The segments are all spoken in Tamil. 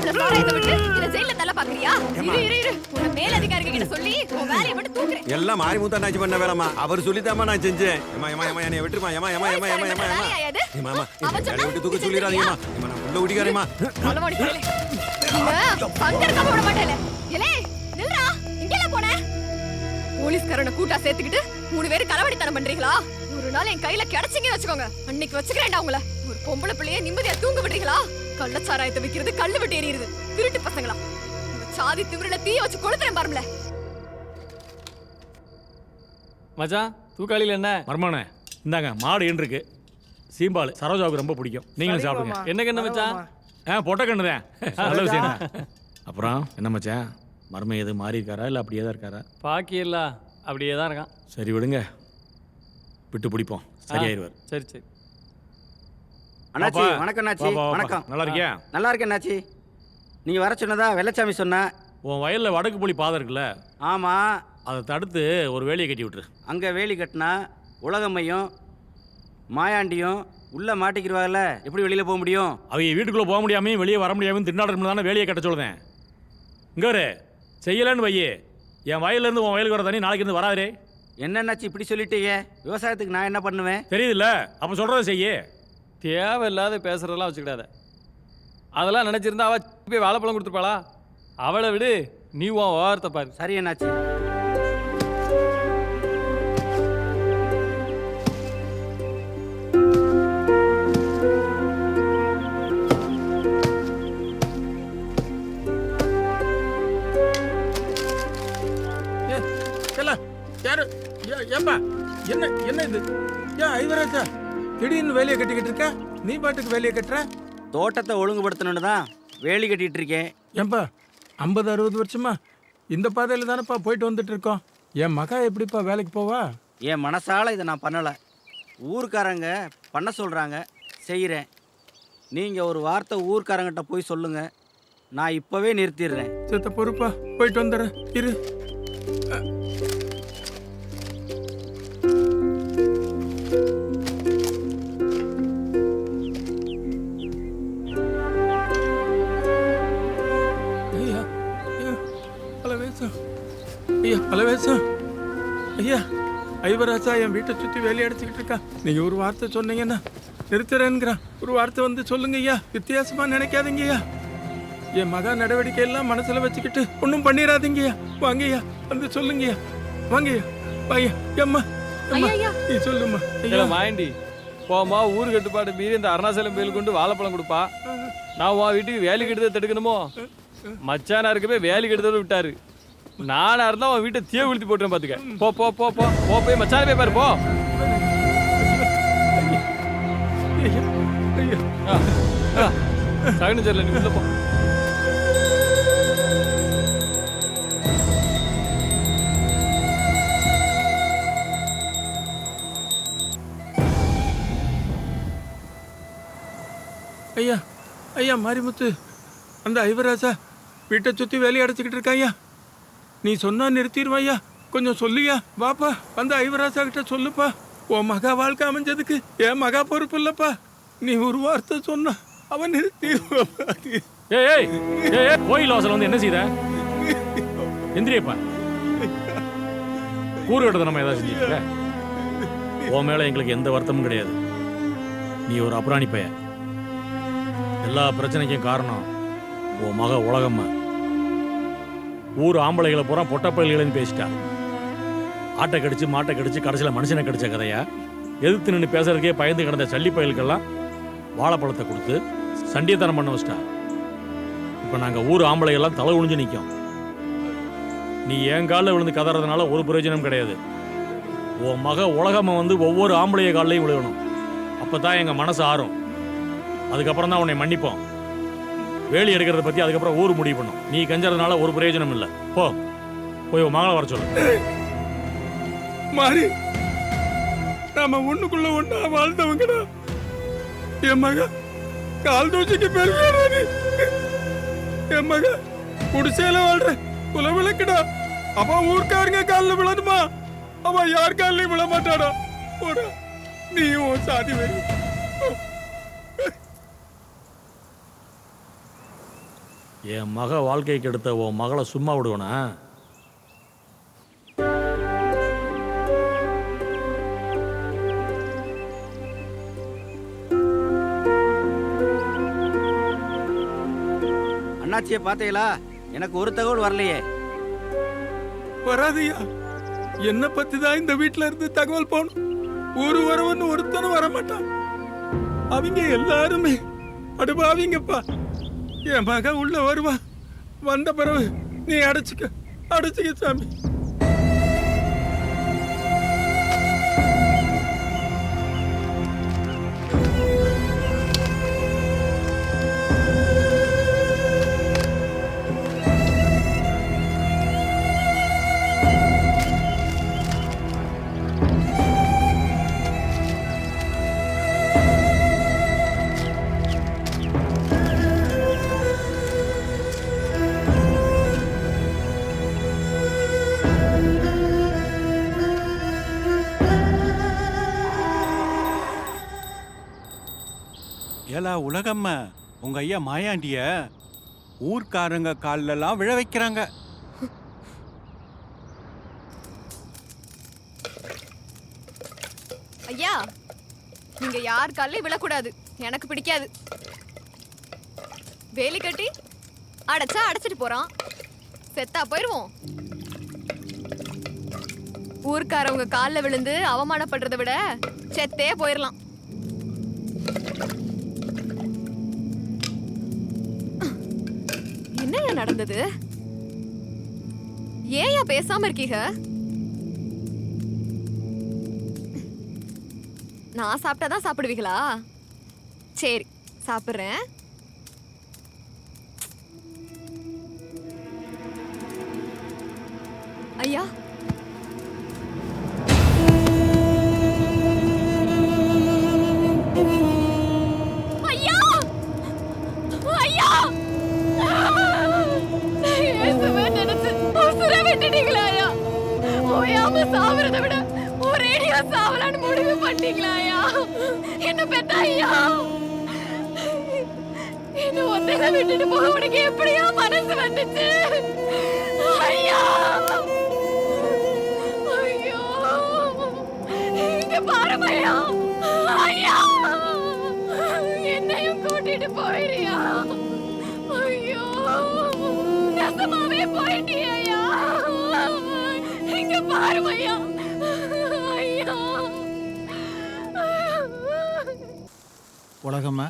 மாப்பிள்ள சாராயத்தை விட்டு இல்ல ஜெயில தள்ள பாக்குறியா? இரு உன்னை மேல் அதிகாரிங்க கிட்ட சொல்லி உன் வேலையை மட்டும் தூக்குறேன். எல்லாம் மாறி மூத்தாண்டாச்சு பண்ண வேலைமா. அவர் சொல்லித்தாமா நான் செஞ்சேன். என்னைய விட்டுருமா. வேலையை விட்டு தூக்க சொல்லிடாதீங்கம்மா. நான் உள்ள குடிக்காரேம்மா. பங்கெடுக்காம விட மாட்டேல. ஏலே நில்றா, இங்கெல்லாம் போன? போலீஸ்காரனை கூட்டா சேர்த்துக்கிட்டு 3 பேரும் களவாடித்தனம் பண்றீங்களா? ஒரு நாள் என் கையில கிடைச்சிங்கன்னு வச்சுக்கோங்க, அன்னைக்கு வச்சுக்கிறேன்டா உங்களை. ஒரு பொம்பளை பிள்ளைய நிம்மதியா தூங்க விடுறீங்களா? கள்ளச்சாராயத்தை விக்கிறது, கல்லு விட்டு எறியுது, திருட்டு பசங்களா. இந்த சாதி திமிரில தீய வச்சு கொளுத்துறேன் பாருங்கள. மச்சான் தூக்காளியில் என்ன மர்மானே இந்தாங்க மாடு ஏன் இருக்கு சீம்பால் சரோஜாவுக்கு ரொம்ப பிடிக்கும். நீங்களும் சாப்பிடுங்க. என்ன கண்ணு மச்சான்? பொட்ட கண்ணு தான். நல்ல விஷயம். அப்புறம் என்ன மச்சான், மர்மம் எது மாறி இருக்காரா இல்லை அப்படியே தான் இருக்காரா? பாக்கி இல்ல அப்படியே தான் இருக்கான். சரி விடுங்க, விட்டு பிடிப்போம், சரியாயிருவார். சரி சரி. அண்ணாச்சி வணக்கம். அண்ணாச்சி வணக்கம். நல்லா இருக்கியா? நல்லா இருக்கேன் அண்ணாச்சி. நீங்க வர சொன்னதா வெள்ளச்சாமி சொன்ன. உன் வயலில் வடக்கு புலி பாதை இருக்குல்ல? ஆமாம். அதை தடுத்து ஒரு வேலியை கட்டி விட்டுரு. அங்கே வேலி கட்டினா உலகம்மையும் மாயாண்டியும் உள்ளே மாட்டிக்கிடுவாங்கல்ல, எப்படி வெளியில் போக முடியும்? அவங்க வீட்டுக்குள்ளே போக முடியாமையும் வெளியே வர முடியாமல் திண்டாட்டம் தானே வேலியை கட்ட சொல்லுதேன். இங்கே ஒரு செய்யலன்னு வையே, என் வயலேருந்து உன் வயலுக்கு வர தண்ணி நாளைக்கு இருந்து வராதே. என்னன்னாச்சு இப்படி சொல்லிட்டீங்க? விவசாயத்துக்கு நான் என்ன பண்ணுவேன்? தெரியுதுல்ல, அப்போ சொல்கிறத செய்ய. தேவையில்லாத பேசுறதெல்லாம் வச்சுக்கிடாத. அதெல்லாம் நினைச்சிருந்தா அவ போய் வாழைப்பழம் கொடுத்துருப்பாளா? அவளை விடு, நீ உன் வார்த்தை பாரு. சரி என்னாச்சு? ஏம்பா என்ன என்ன இது? ஏன் ஐவராஜா திடீர்னு வேலையை கட்டிக்கிட்டு இருக்க? நீ பாட்டுக்கு வேலையை கட்டுற? தோட்டத்தை ஒழுங்குபடுத்தணுன்னு தான் வேலி கட்டிட்டு இருக்கேன். ஏன்பா 50-60 வருஷமா இந்த பாதையில் தானேப்பா போயிட்டு வந்துட்டு இருக்கோம். என் மகா எப்படிப்பா வேலைக்கு போவா? என் மனசால இதை நான் பண்ணலை, ஊர்க்காரங்க பண்ண சொல்கிறாங்க, செய்கிறேன். நீங்கள் ஒரு வார்த்தை ஊர்க்காரங்கிட்ட போய் சொல்லுங்கள், நான் இப்போவே நிறுத்திடுறேன். சேத்த பொறுப்பா, போயிட்டு வந்துடுறேன் இரு. ஐயா பலவேசம், ஐயா ஐவராஜா என் வீட்டை சுற்றி வேலையை அடிச்சுக்கிட்டு இருக்கா. நீங்கள் ஒரு வார்த்தை சொன்னீங்கன்னா நிறுத்துறேங்கிறான். ஒரு வார்த்தை வந்து சொல்லுங்க ஐயா, வித்தியாசமாக நினைக்காதீங்க ஐயா. என் மகா நடவடிக்கை எல்லாம் மனசில் வச்சுக்கிட்டு ஒன்றும் பண்ணிடாதீங்கய்யா. வாங்கய்யா வந்து சொல்லுங்கய்யா. வாங்கய்யா வாங்க. அம்மா அம்மா நீ சொல்லுமா. ஐயா மாயண்டி போமா, ஊர் கட்டுப்பாடு மீறி இந்த அருணாச்சலம் கோயில் கொண்டு வாழைப்பழம் கொடுப்பா. நான் உன் வீட்டுக்கு வேலி கெடுத தடுக்கணுமோ? மச்சானா இருக்கவே வேலி கெடுதல் விட்டாரு. நானா இருந்தா உன் வீட்டை தீய விழுத்தி போட்டுறேன் பாத்துக்க. போ போ போ போ போ போய் மச்சான போய் பாரு போ. சகனு தெரியல, நீ உள்ள போ. ஐயா ஐயா மாரிமுத்து, அந்த ஐவராஜா வீட்டை சுற்றி வேலையை அடைச்சிக்கிட்டு இருக்காய்யா. நீ சொன்னா நிறுத்திடுவா ஐயா. கொஞ்சம் சொல்லுயா. வாப்பா அந்த ஐவராஜா கிட்ட சொல்லுப்பா. உன் மகா வாழ்க்கை அமைஞ்சதுக்கு என் மகா பொறுப்பு இல்லப்பா. நீ ஒரு வார்த்தை சொன்ன அவன் நிறுத்திடுவாப்பா. ஏய் கோயில் வாசல் வந்து என்ன செய்த? எந்திரியப்பா. கூறு கட்டதை நம்ம ஏதாவது செஞ்சுக்க. உன் மேல எங்களுக்கு எந்த வருத்தமும் கிடையாது. நீ ஒரு அப்புறாணி பையன். எல்லா பிரச்சனைக்கும் காரணம் உன் மக உலகம்மா. ஊர் ஆம்பளைகளை பூரா பொட்டப்பயில்கள்னு பேசிட்டா. ஆட்டை கடிச்சு மாட்டை கடிச்சு கடைசியில் மனுஷனை கடிச்ச கதையா? எதிர்த்து நின்று பேசுறதுக்கே பயந்து கிடந்த சல்லி பயல்கள்லாம் வாழைப்பழத்தை கொடுத்து சண்டியத்தனம் பண்ண வச்சிட்டா. இப்போ நாங்கள் ஊர் ஆம்பளைகள்லாம் தலை குனிஞ்சு நிற்கும். நீ என் காலில் விழுந்து கதறதுனால ஒரு பிரயோஜனம் கிடையாது. உன் மக உலகம்மா வந்து ஒவ்வொரு ஆம்பளைய காலையும் விழுகணும். அப்போ தான் எங்கள் மனசு ஆறும். அதுக்கப்புறம் தான் உன்னை மன்னிப்போம். வேலி எடுக்கிறத பற்றி அதுக்கப்புறம் ஊர் முடிவு பண்ணும். நீ கஞ்சறதுனால ஒரு பிரயோஜனம் இல்லை. போய் உன் மகளை வர சொல்லு. மாறி நாம ஒண்ணுக்குள்ள ஒண்ணா வாழ்ந்தவங்கடா. என் மக கால் தூசிக்கு பெருமையாடி. என் மக குடிசையில வாழ்ற குலவிளக்குடா. அவ ஊர்க்காரங்க காலில் விழணுமா? அவ யார் காலிலையும் விழ மாட்டாடா. போடா நீயும் சாதி வரி. என் மக வாழ்க்கைக்கு எடுத்த உன் மகளை சும்மா விடுவனா? அண்ணாச்சியை பார்த்தீங்களா? எனக்கு ஒரு தகவல் வரலையே. வராதியா? என்ன பத்தி தான் இந்த வீட்டுல இருந்து தகவல் போகணும். ஒரு வரவன்னு ஒருத்தனும் வரமாட்டான். அவங்க எல்லாருமே அடுப்பாவீங்கப்பா. என் மக உள்ள வருவா. வந்த பிறகு நீ அடைச்சிக்க சாமி. ஏலா உலகம்ம, உங்க ஐயா மாயாண்டிய ஊர்க்காரங்க கால்லெல்லாம் விழ வைக்கிறாங்க. ஐயா, நீங்க யார் காலையும் விழக்கூடாது. எனக்கு பிடிக்காது. வேலி கட்டி அடைச்சா அடைச்சிட்டு போறான். செத்தா போயிருவோம். ஊர்க்காரவங்க காலில் விழுந்து அவமானப்படுறதை விட செத்தே போயிடலாம். என்னையா நடந்தது? ஏயா பேசாம இருக்கீங்க? நான் சாப்பிட்டாதான் சாப்பிடுவீங்களா? சரி, சாப்பிடுறேன். ஐயா, ஐயா, ஐயா, இயேசுவே நினைச்சு உசுரை விட்டுட்டீங்களா ஐயா? ஓயாம சாவறதை விட ஒரேடியா சாவலான்னு முடிவு பண்ணீங்களா ஐயா? என்ன பெத்த ஐயா, என்ன ஒத்தையில விட்டுட்டு போக உனக்கு எப்படியா மனசு வந்துச்சு ஐயா? ஐயோ, இங்க பாருங்க ஐயா. ஐயா, என்னையும் கூட்டிட்டு போயிரியா? ஐயோ, நெசமாவே போயிட்டியா ஐயா? இங்க பாருங்க ஐயா. ஐயா, உலகம்மா,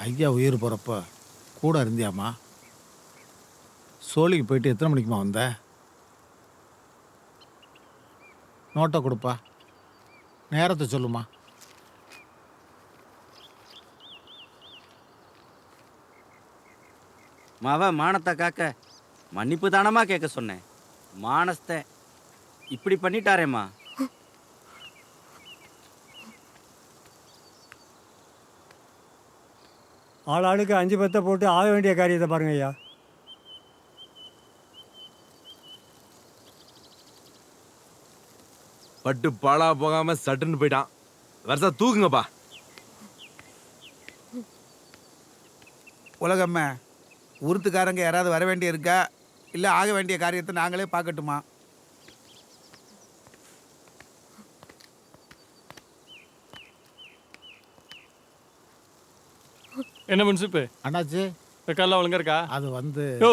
ஐயா உயிர் போகிறப்ப கூட இருந்தியாம்மா? சோழிக்கு போயிட்டு எத்தனை மணிக்குமா வந்த? நோட்டை கொடுப்பா, நேரத்தை சொல்லுமா. மாவ மானத்தை காக்க மன்னிப்பு தானமா கேட்க சொன்னேன். மானஸ்த இப்படி பண்ணிட்டாரேம்மா. ஆளாளுக்கு 5 பத்தை போட்டு ஆக வேண்டிய காரியத்தை பாருங்க ஐயா. பட்டு பாலா போகாம சட்டுன்னு போயிட்டான். வருஷா தூக்குங்கப்பா. உலகம்மா, உருத்துக்காரங்க யாராவது வர வேண்டிய இருக்கா, இல்லை ஆக வேண்டிய காரியத்தை நாங்களே பார்க்கட்டுமா? என்ன முன்சிப்பு அண்ணாச்சி, வெக்காலாம் ஒழுங்கா இருக்கா? அது வந்து ஓ,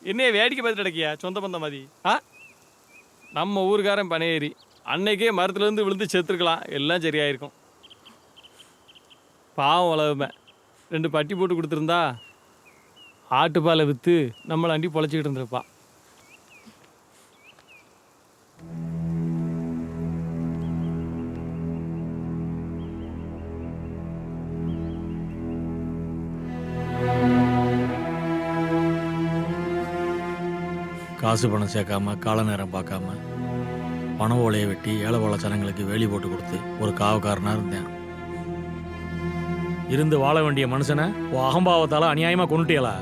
என்னைய வேடிக்கை பார்த்துட்டு அடக்கியா சொந்த பந்த மாதிரி? நம்ம ஊருக்காரன் பனையேறி அன்னைக்கே மரத்துலேருந்து விழுந்து செத்துருக்கலாம், எல்லாம் சரியாயிருக்கும். பாவம் உலகமே 2 பட்டி போட்டு கொடுத்துருந்தா ஆட்டுப்பாலை விற்று நம்மளை அண்டி பொழைச்சிக்கிட்டு இருந்திருப்பா. காசு பணம் சேர்க்காம கால நேரம் பார்க்காம பண ஓலையை வெட்டி ஏழை வாழ ஜனங்களுக்கு வேலி போட்டு கொடுத்து ஒரு காவக்காரனாக இருந்தேன். இருந்து வாழ வேண்டிய மனுஷனை உன் அகம்பாவத்தால் அநியாயமாக கொண்டுட்டியலா?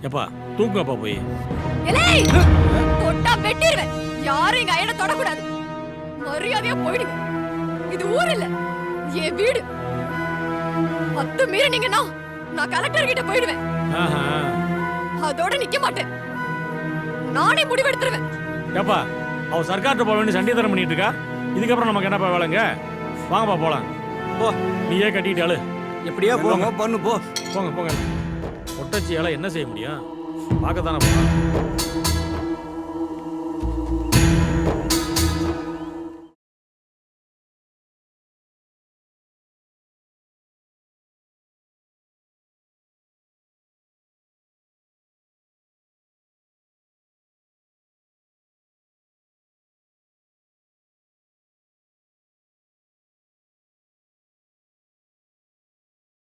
எப்பா தூக்குங்கப்பா போய். தொட்டா வெட்டிடுவேன். யாரும் எங்க ஐயனை தொடக்கூடாது. மரியாதையா போயிடுங்க. இது ஊர் இல்ல, என் வீடு. 10 மீறி நீங்கன்னா நான் கலெக்டர் கிட்ட போயிடுவேன். ஆஹா. அதோட நிக்க மாட்டேன். நானே முடிவெடுத்துருவேன். ஏப்பா அவ சர்க்கார்ட்ட போக வேண்டிய சண்டியத்தனம் பண்ணிட்டு இருக்கா. இதுக்கப்புறம் நமக்கு என்னப்பா வேலைங்க? வாங்கப்பா போலாம். போ. நீயே கட்டிட்டாலு. எப்படியோ போங்க. பண்ணு போ. போங்க போங்க. ஒட்டச்சி இலை என்ன செய்ய முடியும்? பார்க்கத்தானே போலாம்.